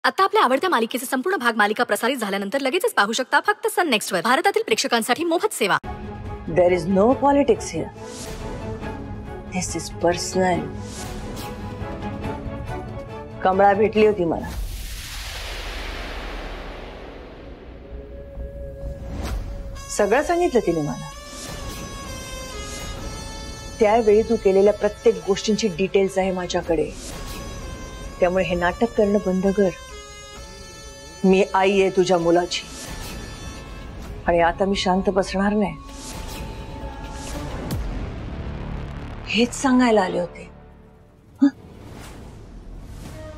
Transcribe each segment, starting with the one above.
आता आपल्या आवडत्या मालिकेचे संपूर्ण भाग मालिका प्रसारित झाल्यानंतर लगेचच पाहू शकता फक्त सन नेक्स्ट वर. भारतातील प्रेक्षकांसाठी मोफत सेवा. There is no politics here. This is personal. कमळा भेटली होती मला. सगळं सांगितलं तिने मला. त्यावेळी तू केलेल्या प्रत्येक गोष्टींची डिटेल्स आहे माझ्याकडे. त्यामुळे हे नाटक करणं बंद कर. मी आई आहे तुझ्या मुलाची आणि आता मी शांत बसणार नाही. हेच सांगायला आले होते.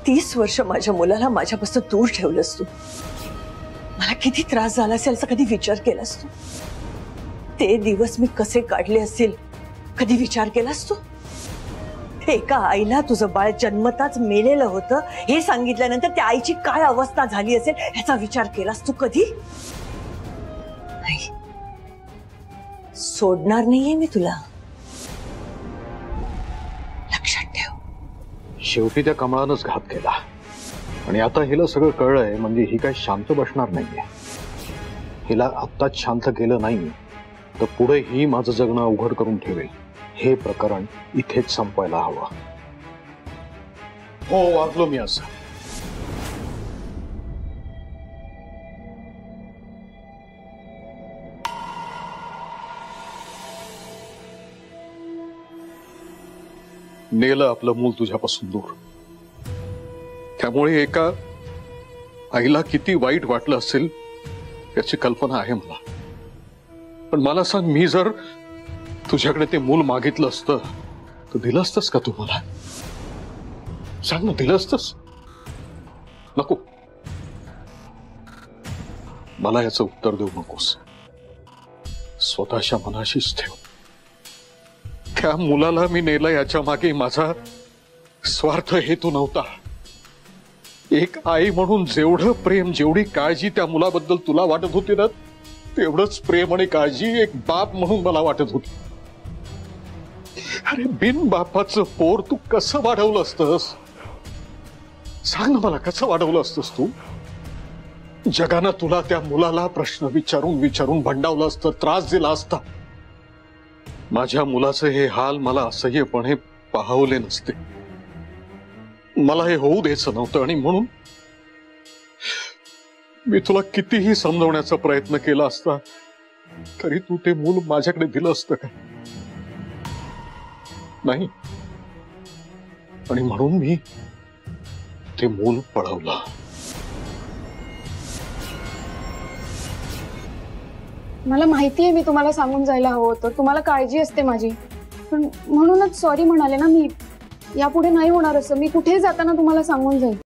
30 वर्ष माझ्या मुलाला माझ्यापासून दूर ठेवलंस तू. मला किती त्रास झाला असेल याचा कधी विचार केलास तू? ते दिवस मी कसे काढले असतील कधी विचार केलास तू? एका आईला तुझं बाळ जन्मताच मेलेलं होतं हे सांगितल्यानंतर त्या आईची काय अवस्था झाली असेल याचा विचार केलास तू कधी? नाही, सोडणार नाहीये मी तुला. लक्षात ठेव. शेवटी त्या कमळानंच घात केला आणि आता हिला सगळं कळलंय म्हणजे ही काय शांत बसणार नाहीये. हिला आत्ताच शांत केलं नाही तर पुढे ही माझं जगणं अवघड करून ठेवेल. हे प्रकरण इथेच संपायला हवं. हो, वागलो मी असं. नेलं आपलं मूल तुझ्यापासून दूर. त्यामुळे एका आईला किती वाईट वाटलं असेल याची कल्पना आहे मला. पण मला सांग, मी जर तुझ्याकडे ते मूल मागितलं असतं तर दिलं असतंस का तू मला? सांग ना, दिलं असतंस? नको, मला याचं उत्तर देऊ नकोस. स्वतःच्या मनाशीच ठेव. त्या मुलाला मी नेलं याच्या मागे माझा स्वार्थ हेतू नव्हता. एक आई म्हणून जेवढं प्रेम जेवढी काळजी त्या मुलाबद्दल तुला वाटत होती ना तेवढंच प्रेम आणि काळजी एक बाप म्हणून मला वाटत होती. अरे बिन बापाचं पोर तू कसं वाढवलं असतंस? सांग ना मला, कसं वाढवलं असतंस तू? जगानं तुला त्या मुलाला प्रश्न विचारून विचारून भंडावलं असतं, त्रास दिला असता. माझ्या मुलाचे हे हाल मला असह्यपणे पाहवले नसते. मला हे होऊ द्यायचं नव्हतं आणि म्हणून मी तुला कितीही समजवण्याचा प्रयत्न केला असता तरी तू ते मूल माझ्याकडे दिलं असतं का? नाही. आणि म्हणून मी ते मूल पळवलं. मला माहिती आहे मी तुम्हाला सांगून जायला हवं होतं. तुम्हाला काळजी असते माझी, पण म्हणूनच सॉरी म्हणाले ना मी. यापुढे नाही होणार असं. मी कुठेही जाताना तुम्हाला सांगून जाईल.